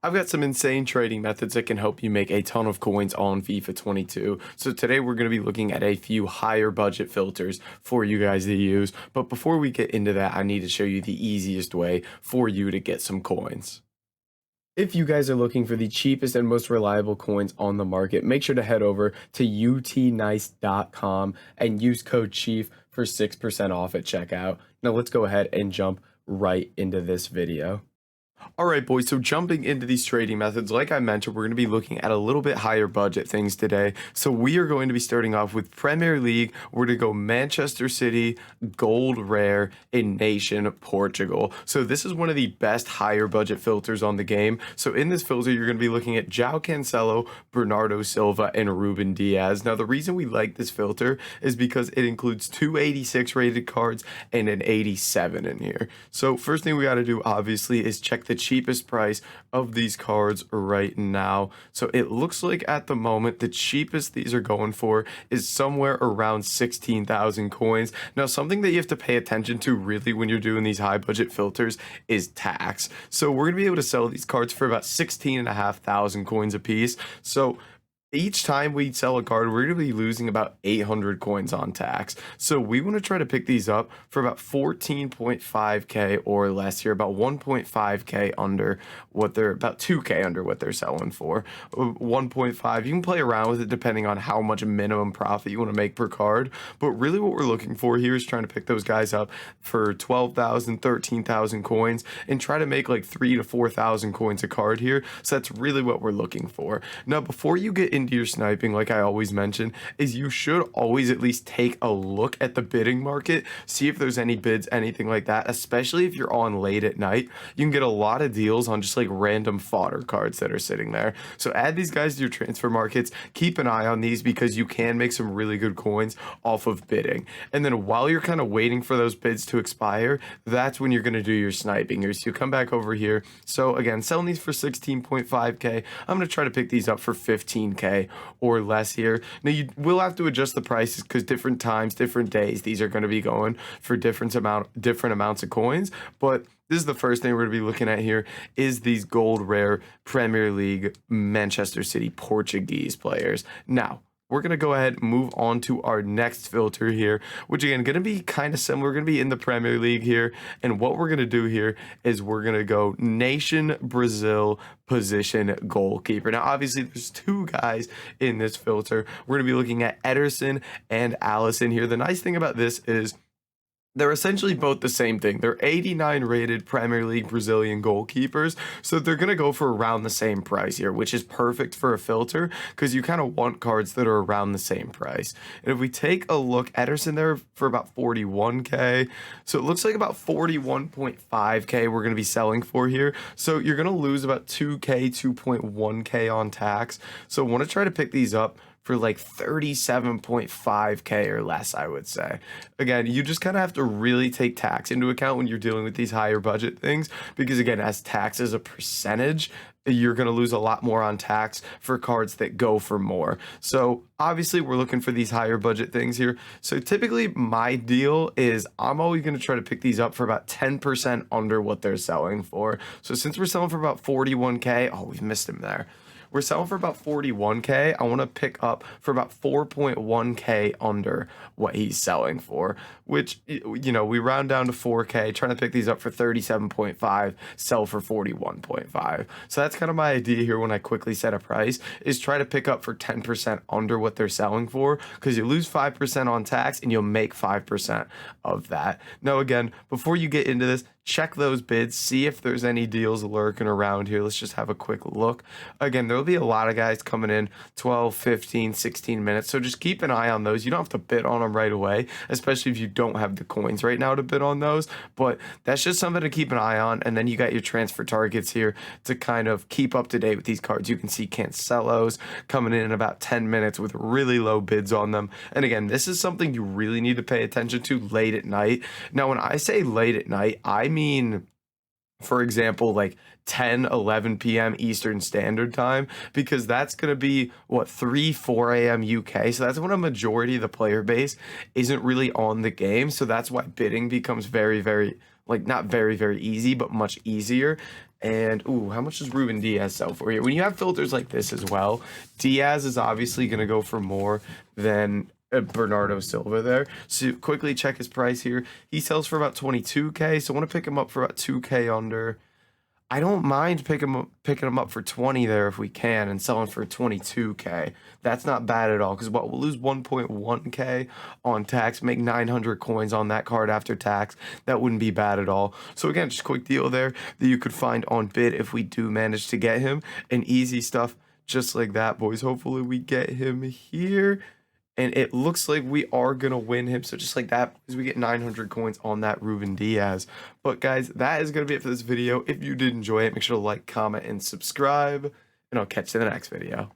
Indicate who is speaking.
Speaker 1: I've got some insane trading methods that can help you make a ton of coins on FIFA 22. So today we're going to be looking at a few higher budget filters for you guys to use. But before we get into that, I need to show you the easiest way for you to get some coins. If you guys are looking for the cheapest and most reliable coins on the market, make sure to head over to utnice.com and use code CHIEF for 6% off at checkout. Now let's go ahead and jump right into this video. All right, boys, so jumping into these trading methods, like I mentioned, we're going to be looking at a little bit higher budget things today. So we are going to be starting off with Premier League. We're going to go Manchester City, Gold Rare, in Nation, Portugal. So this is one of the best higher budget filters on the game. So in this filter, you're going to be looking at João Cancelo, Bernardo Silva, and Ruben Diaz. Now, the reason we like this filter is because it includes two 86 rated cards and an 87 in here. So first thing we got to do, obviously, is check the cheapest price of these cards right now. So it looks like at the moment the cheapest these are going for is somewhere around 16,000 coins. Now, something that you have to pay attention to really when you're doing these high budget filters is tax. So we're gonna be able to sell these cards for about 16,500 coins a piece. So each time we sell a card, we're going to be losing about 800 coins on tax. So we want to try to pick these up for about 14.5k or less here, about 1.5k under what they're, about 2k under what they're selling for. 1.5, you can play around with it depending on how much minimum profit you want to make per card. But really what we're looking for here is trying to pick those guys up for 12,000, 13,000 coins and try to make like 3,000 to 4,000 coins a card here. So that's really what we're looking for. Now, before you get into your sniping, like I always mention, is you should always at least take a look at the bidding market, see if there's any bids, anything like that, especially if you're on late at night. You can get a lot of deals on just like random fodder cards that are sitting there. So add these guys to your transfer markets, keep an eye on these because you can make some really good coins off of bidding. And then while you're kind of waiting for those bids to expire, that's when you're going to do your sniping here. So you come back over here. So again, selling these for 16.5k. I'm going to try to pick these up for 15k or less here. Now you will have to adjust the prices because different times, different days, these are going to be going for different amounts of coins. But this is the first thing we're going to be looking at here is these gold rare Premier League Manchester City Portuguese players. Now, we're going to go ahead and move on to our next filter here, which again, going to be kind of similar. We're going to be in the Premier League here. And what we're going to do here is we're going to go Nation, Brazil, position, goalkeeper. Now, obviously, there's two guys in this filter. We're going to be looking at Ederson and Allison here. The nice thing about this is they're essentially both the same thing. They're 89 rated Premier League Brazilian goalkeepers. So they're going to go for around the same price here, which is perfect for a filter because you kind of want cards that are around the same price. And if we take a look, Ederson there for about 41k. So it looks like about 41.5k we're going to be selling for here. So you're going to lose about 2k, 2.1k on tax. So I want to try to pick these up for like 37.5k or less, I would say. Again, you just kind of have to really take tax into account when you're dealing with these higher budget things, because again, as tax is a percentage, you're going to lose a lot more on tax for cards that go for more. So obviously we're looking for these higher budget things here. So typically my deal is I'm always going to try to pick these up for about 10% under what they're selling for. So since we're selling for about 41k, oh, we've missed him there. We're selling for about 41k. I want to pick up for about 4.1k under what he's selling for, which, you know, we round down to 4k, trying to pick these up for 37.5, sell for 41.5. So that's kind of my idea here when I quickly set a price, is try to pick up for 10% under what they're selling for, because you lose 5% on tax and you'll make 5% of that. Now, again, before you get into this, check those bids, see if there's any deals lurking around here. Let's just have a quick look. Again, there'll be a lot of guys coming in 12, 15, 16 minutes. So just keep an eye on those. You don't have to bid on them right away, especially if you don't have the coins right now to bid on those. But that's just something to keep an eye on. And then you got your transfer targets here to kind of keep up to date with these cards. You can see Cancelo's coming in about 10 minutes with really low bids on them. And again, this is something you really need to pay attention to late at night. Now, when I say late at night, I mean, for example, like 10, 11 p.m. Eastern Standard Time, because that's going to be, what, 3, 4 a.m. UK. So that's when a majority of the player base isn't really on the game. So that's why bidding becomes very, very, like, not very, very easy, but much easier. And, ooh, how much does Ruben Diaz sell for here? When you have filters like this as well, Diaz is obviously going to go for more than Bernardo Silva there. So quickly check his price here. He sells for about 22K, so I want to pick him up for about 2K under. I don't mind picking him up for 20 there if we can and selling for 22K. That's not bad at all because we'll lose 1.1K on tax, make 900 coins on that card after tax. That wouldn't be bad at all. So again, just quick deal there that you could find on bid if we do manage to get him. And easy stuff just like that, boys. Hopefully we get him here. And it looks like we are going to win him. So just like that, because we get 900 coins on that Ruben Diaz. But guys, that is going to be it for this video. If you did enjoy it, make sure to like, comment, and subscribe. And I'll catch you in the next video.